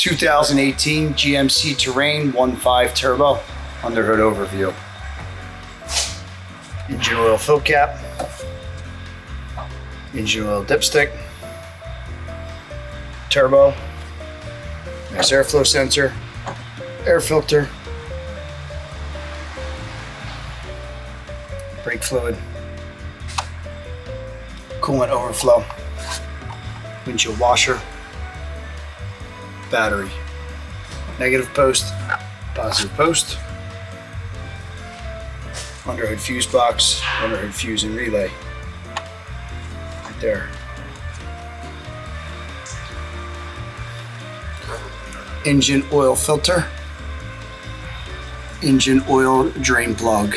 2018 GMC Terrain 1.5 Turbo underhood overview. Engine oil fill cap, engine oil dipstick, turbo, nice airflow sensor, air filter, brake fluid, coolant overflow, windshield washer, battery, negative post, positive post, underhood fuse box, underhood fuse and relay, right there. Engine oil filter, engine oil drain plug.